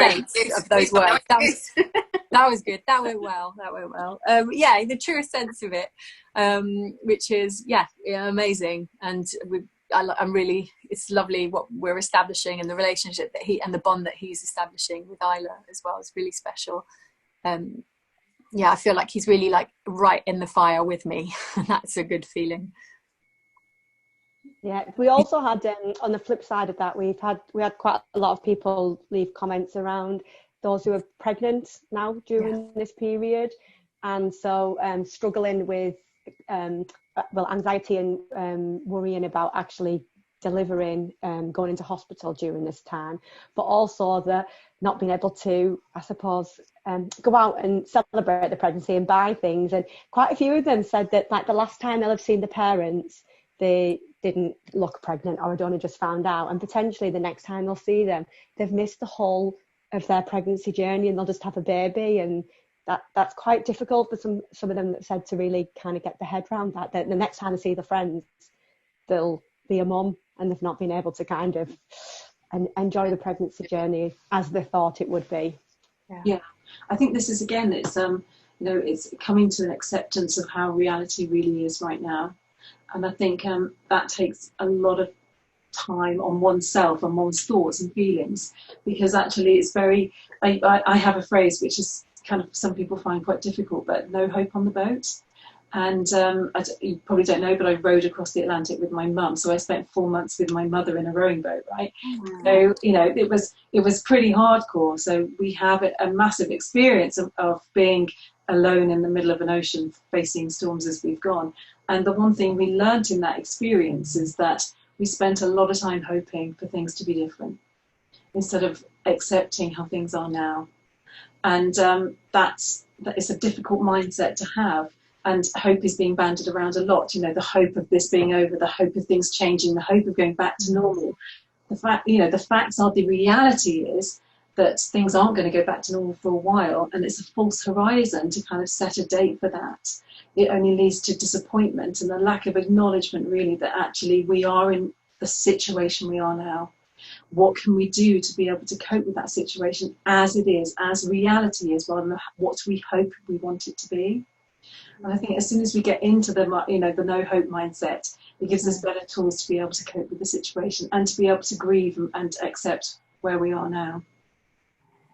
sense of those words. That was good. That went well. Yeah, the truest sense of it, which is amazing. And I'm really, it's lovely what we're establishing, and the relationship that and the bond that he's establishing with Isla as well is really special. I feel like he's really like right in the fire with me, and that's a good feeling. Yeah, we also had on the flip side of that, we had quite a lot of people leave comments around those who are pregnant now during this period, and so struggling with anxiety and worrying about actually delivering, going into hospital during this time, but also the not being able to, I suppose, go out and celebrate the pregnancy and buy things. And quite a few of them said that like the last time they'll have seen the parents, they didn't look pregnant or had only just found out, and potentially the next time they'll see them, they've missed the whole of their pregnancy journey, and they'll just have a baby. And that's quite difficult for some of them that said to really kind of get their head around that the next time they see the friends, they'll be a mum, and they've not been able to kind of enjoy the pregnancy journey as they thought it would be. Yeah, I think this is, again, it's it's coming to an acceptance of how reality really is right now. And I think that takes a lot of time on oneself and one's thoughts and feelings, because actually it's very, I have a phrase which is kind of, some people find quite difficult, but no hope on the boat. And you probably don't know, but I rowed across the Atlantic with my mum. So I spent 4 months with my mother in a rowing boat, right? Mm. So, it was pretty hardcore. So we have a massive experience of being alone in the middle of an ocean, facing storms as we've gone. And the one thing we learnt in that experience is that we spent a lot of time hoping for things to be different instead of accepting how things are now. And that is a difficult mindset to have. And hope is being bandied around a lot. The hope of this being over, the hope of things changing, the hope of going back to normal. The facts are, the reality is that things aren't going to go back to normal for a while, and it's a false horizon to kind of set a date for that. It only leads to disappointment and a lack of acknowledgement, really, that actually we are in the situation we are now. What can we do to be able to cope with that situation as it is, as reality is, rather than what we hope we want it to be? And I think as soon as we get into the no hope mindset, it gives us better tools to be able to cope with the situation and to be able to grieve and accept where we are now.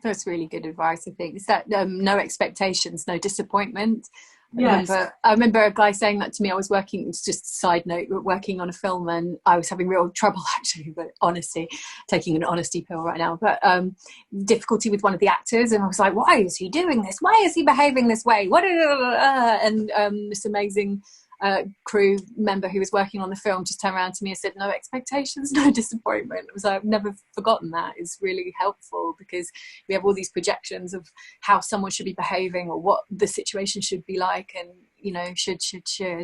That's really good advice, I think. It's that no expectations, no disappointment. Yes. I remember a guy saying that to me. I was working, it's just a side note, working on a film, and I was having real trouble actually, but honesty, taking an honesty pill right now, but difficulty with one of the actors, and I was like, why is he doing this? Why is he behaving this way? And this amazing crew member who was working on the film just turned around to me and said, no expectations, no disappointment. It was like, I've never forgotten that. It's really helpful, because we have all these projections of how someone should be behaving or what the situation should be like, and should,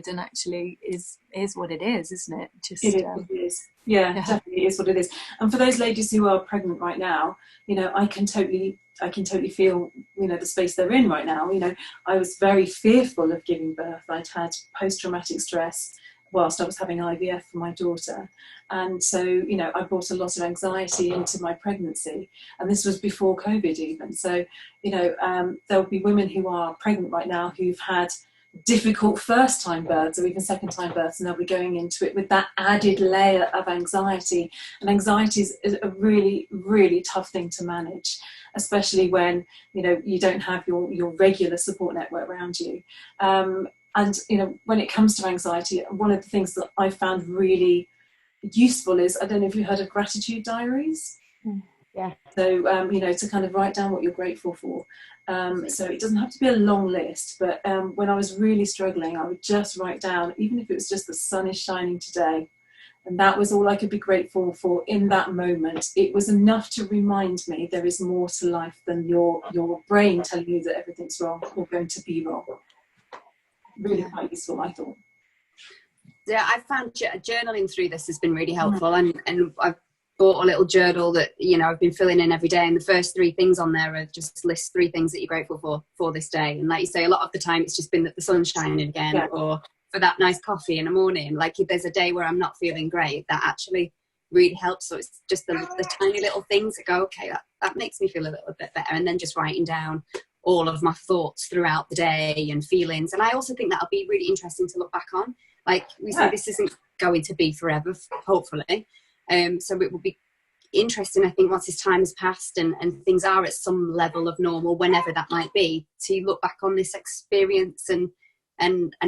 and actually is what it is, isn't it? Just it is. Yeah, definitely is what it is. And for those ladies who are pregnant right now, I can totally feel, the space they're in right now. I was very fearful of giving birth. I'd had post-traumatic stress whilst I was having IVF for my daughter. And so, I brought a lot of anxiety into my pregnancy. And this was before COVID even. So, there'll be women who are pregnant right now who've had difficult first-time births or even second-time births, and they'll be going into it with that added layer of anxiety. And anxiety is a really, really tough thing to manage, especially when you don't have your regular support network around you. And when it comes to anxiety, one of the things that I found really useful is, I don't know if you heard of gratitude diaries. Yeah. So to kind of write down what you're grateful for. So it doesn't have to be a long list, but when I was really struggling, I would just write down, even if it was just the sun is shining today, and that was all I could be grateful for in that moment. It was enough to remind me there is more to life than your brain telling you that everything's wrong or going to be wrong. Really quite useful, I thought. Yeah, I found journaling through this has been really helpful, and I've bought a little journal that I've been filling in every day, and the first 3 things on there are just list 3 things that you're grateful for this day. And like you say, a lot of the time it's just been that the sun's shining again, or for that nice coffee in the morning. Like if there's a day where I'm not feeling great, that actually really helps. So it's just the tiny little things that go, okay, that makes me feel a little bit better. And then just writing down all of my thoughts throughout the day and feelings. And I also think that'll be really interesting to look back on. Like we say, this isn't going to be forever, hopefully. So it will be interesting, I think, once this time has passed and things are at some level of normal, whenever that might be, to look back on this experience and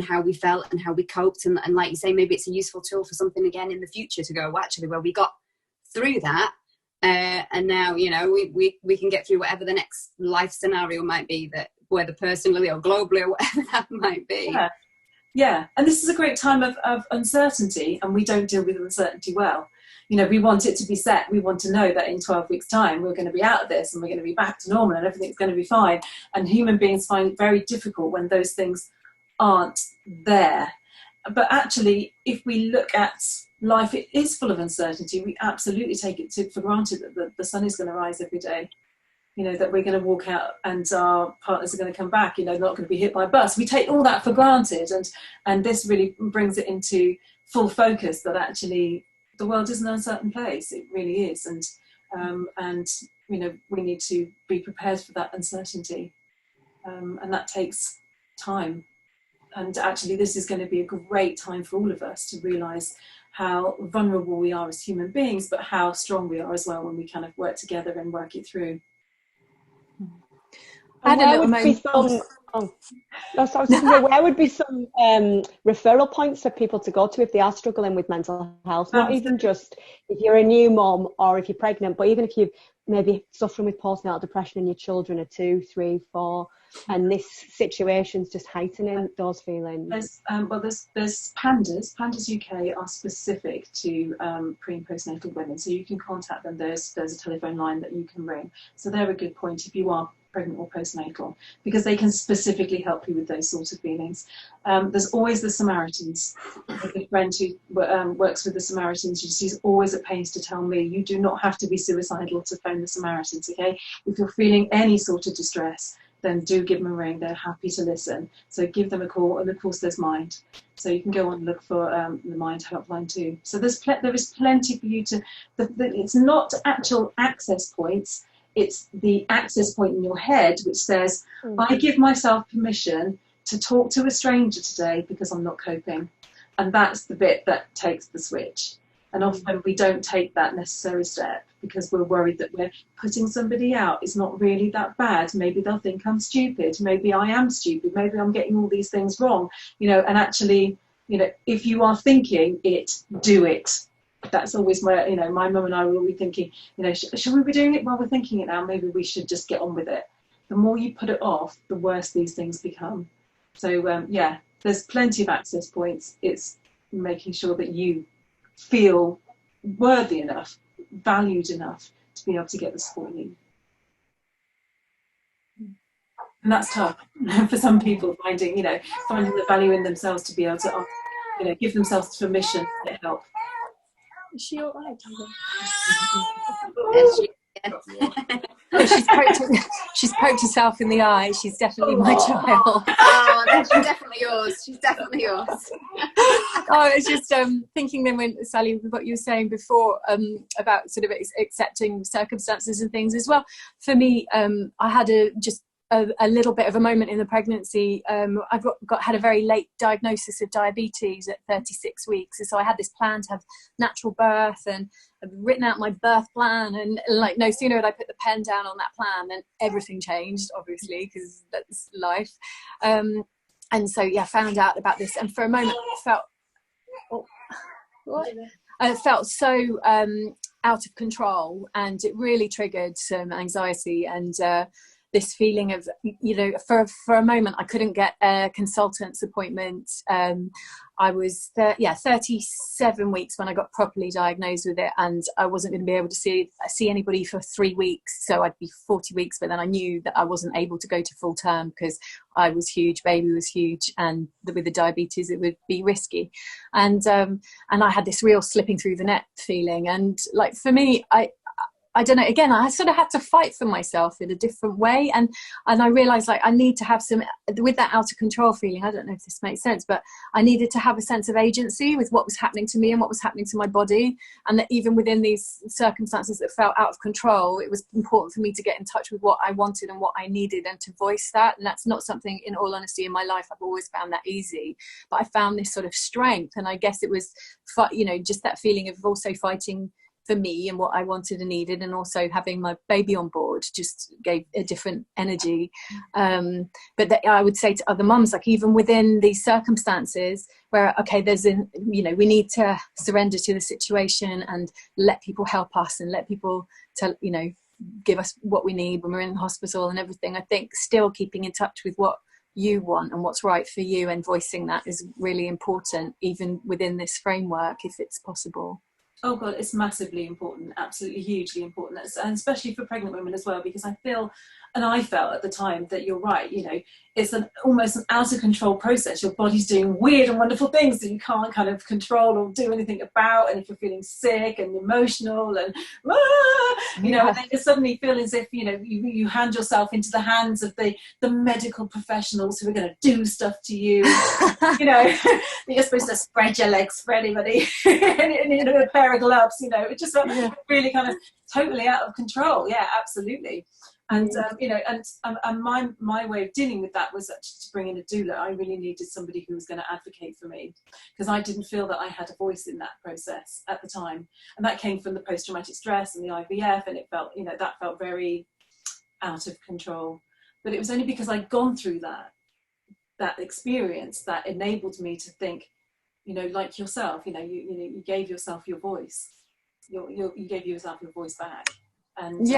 how we felt and how we coped. And like you say, maybe it's a useful tool for something again in the future to go, well, actually, well, we got through that. And now, you know, we can get through whatever the next life scenario might be, that whether personally or globally or whatever that might be. Yeah. And this is a great time of uncertainty, and we don't deal with uncertainty well. You know, we want it to be set. We want to know that in 12 weeks' time, we're going to be out of this and we're going to be back to normal and everything's going to be fine. And human beings find it very difficult when those things aren't there. But actually, if we look at life, it is full of uncertainty. We absolutely take it for granted that the sun is going to rise every day. You know, that we're going to walk out and our partners are going to come back, you know, not going to be hit by a bus. We take all that for granted. And this really brings it into full focus that actually the world is an uncertain place. It really is. And you know, we need to be prepared for that uncertainty. And that takes time. And actually, this is going to be a great time for all of us to realise how vulnerable we are as human beings, but how strong we are as well when we kind of work together and work it through. Where would be some referral points for people to go to if they are struggling with mental health? Not even just if you're a new mom or if you're pregnant, but even if you've maybe suffering with postnatal depression and your children are 2, 3, 4, and this situation's just heightening those feelings. There's Pandas. Pandas UK are specific to pre and postnatal women, so you can contact them. There's a telephone line that you can ring. So they're a good point if you are pregnant or postnatal, because they can specifically help you with those sorts of feelings. There's always the Samaritans. I have a friend who works with the Samaritans. She's always at pains to tell me, you do not have to be suicidal to phone the Samaritans, okay? If you're feeling any sort of distress, then do give them a ring. They're happy to listen. So give them a call. And of course, there's Mind. So you can go on and look for the Mind helpline too. So there is plenty for you to. It's not actual access points. It's the access point in your head which says, I give myself permission to talk to a stranger today because I'm not coping. And that's the bit that takes the switch. And often we don't take that necessary step because we're worried that we're putting somebody out. It's not really that bad. Maybe they'll think I'm stupid. Maybe I am stupid. Maybe I'm getting all these things wrong. You know, and actually, you know, if you are thinking it, do it. That's always where, you know, my mum and I will be thinking, you know, should we be doing it? Well, we're thinking it now. Maybe we should just get on with it. The more you put it off, the worse these things become. So, yeah, there's plenty of access points. It's making sure that you feel worthy enough, valued enough to be able to get the support you need. And that's tough for some people, finding the value in themselves to be able to, give themselves permission to get help. Is she all right? She's poked herself in the eye. She's definitely my child. Oh, she's definitely yours. She's definitely yours. Oh, it's just thinking then when Sally, what you were saying before about sort of accepting circumstances and things as well. For me, I had a little bit of a moment in the pregnancy. I had a very late diagnosis of diabetes at 36 weeks, and so I had this plan to have natural birth, and I'd written out my birth plan, and like no sooner had I put the pen down on that plan than everything changed, obviously, because that's life. And so found out about this, and for a moment I felt so out of control, and it really triggered some anxiety and this feeling of, for a moment I couldn't get a consultant's appointment. I was 37 weeks when I got properly diagnosed with it, and I wasn't going to be able to see anybody for 3 weeks, so I'd be 40 weeks, but then I knew that I wasn't able to go to full term because I was huge, baby was huge, and with the diabetes it would be risky, and I had this real slipping through the net feeling. And like for me, I don't know, again, I sort of had to fight for myself in a different way. And I realized like I need to have some, with that out of control feeling, I don't know if this makes sense, but I needed to have a sense of agency with what was happening to me and what was happening to my body. And that even within these circumstances that felt out of control, it was important for me to get in touch with what I wanted and what I needed and to voice that. And that's not something, in all honesty, in my life, I've always found that easy. But I found this sort of strength. And I guess it was, you know, just that feeling of also fighting for me and what I wanted and needed, and also having my baby on board just gave a different energy. But that I would say to other mums, like even within these circumstances where, okay, there's you know, we need to surrender to the situation and let people help us and let people tell, you know, give us what we need when we're in the hospital and everything. I think still keeping in touch with what you want and what's right for you and voicing that is really important, even within this framework, if it's possible. Oh God, it's massively important, absolutely hugely important, and especially for pregnant women as well, because I feel, and I felt at the time, that you're right, you know, it's almost an out of control process. Your body's doing weird and wonderful things that you can't kind of control or do anything about, and if you're feeling sick and emotional and you know, and then you suddenly feel as if, you know, you hand yourself into the hands of the medical professionals who are going to do stuff to you. You know, you're supposed to spread your legs for anybody in a pair of gloves, you know, it just felt really kind of totally out of control. Yeah, absolutely. And you know, and my way of dealing with that was actually to bring in a doula. I really needed somebody who was going to advocate for me, because I didn't feel that I had a voice in that process at the time, and that came from the post-traumatic stress and the IVF, and it felt, you know, that felt very out of control. But it was only because I'd gone through that experience that enabled me to think, you know, like yourself, you know, you gave yourself your voice, you gave yourself your voice back. And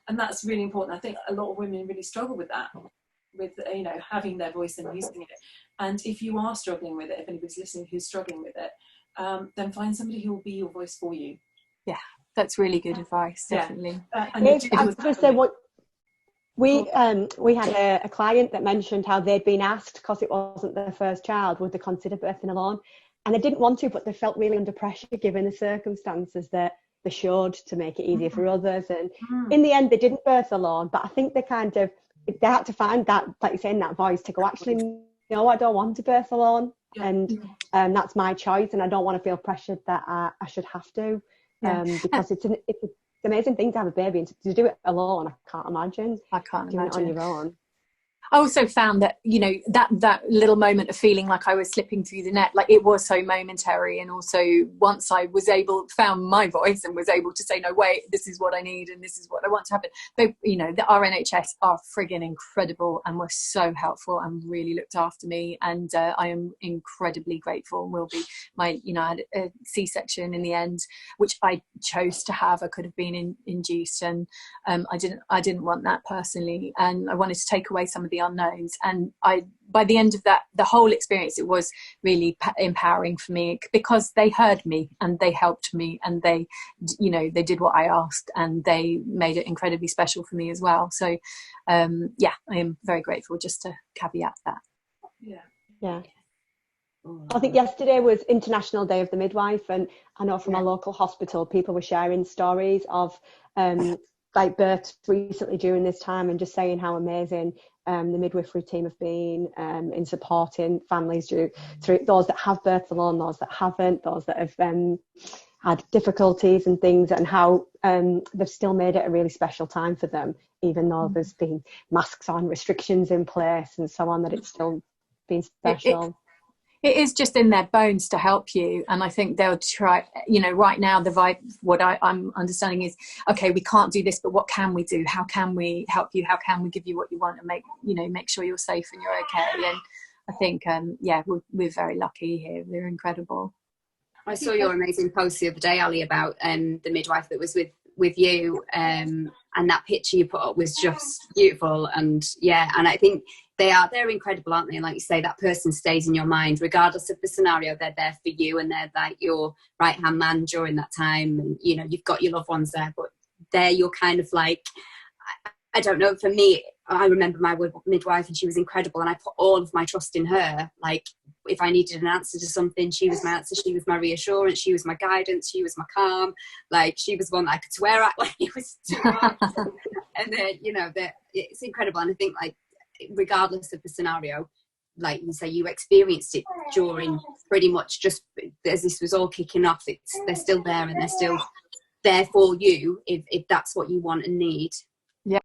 and that's really important. I think a lot of women really struggle with that, with, you know, having their voice and using it. And if you are struggling with it, if anybody's listening who's struggling with it, then find somebody who will be your voice for you. Yeah, that's really good advice, definitely. I was going to say, what we had a client that mentioned how they'd been asked, because it wasn't their first child, would they consider birthing alone, and they didn't want to, but they felt really under pressure given the circumstances that they showed, to make it easier for others. And in the end they didn't birth alone, but I think they had to find that, like you're saying, that voice to go, actually, no, I don't want to birth alone, and that's my choice, and I don't want to feel pressured that I should have to, because it's an amazing thing to have a baby, and to do it alone, I can't imagine doing it on your own. I also found that, you know, that little moment of feeling like I was slipping through the net, like it was so momentary. And also once I found my voice and was able to say, no, wait, this is what I need and this is what I want to happen. They, you know, the RNHS are frigging incredible and were so helpful and really looked after me. And I am incredibly grateful, and will be. You know, I had a C-section in the end, which I chose to have. I could have been induced, and I didn't want that personally. And I wanted to take away some of the unknowns, and by the end of that, the whole experience, it was really empowering for me, because they heard me and they helped me, and they, you know, they did what I asked, and they made it incredibly special for me as well. So I am very grateful, just to caveat that. I think yesterday was International Day of the Midwife, and I know from our local hospital people were sharing stories of like births recently during this time, and just saying how amazing the midwifery team have been in supporting families through those that have birthed alone, those that haven't, those that have had difficulties and things, and how they've still made it a really special time for them, even though there's been masks on, restrictions in place and so on, that it's still been special. It is just in their bones to help you, and I think they'll try. You know, right now the vibe, what I'm understanding is, okay, we can't do this, but what can we do? How can we help you? How can we give you what you want and make sure you're safe and you're okay? And I think we're very lucky here. They're incredible. I saw your amazing post the other day, Ali, about the midwife that was with you, and that picture you put up was just beautiful. And and I think they're incredible, aren't they? And like you say, that person stays in your mind regardless of the scenario. They're there for you, and they're like your right hand man during that time. And you know, you've got your loved ones there, but they're your kind of like, I don't know, for me, I remember my midwife, and she was incredible, and I put all of my trust in her, like if I needed an answer to something, she was my answer. She was my reassurance. She was my guidance. She was my calm. Like, she was one that I could swear at when it was too much. And then, you know, it's incredible. And I think, like, regardless of the scenario, like you say, you experienced it during pretty much just as this was all kicking off. They're still there, and they're still there for you if that's what you want and need.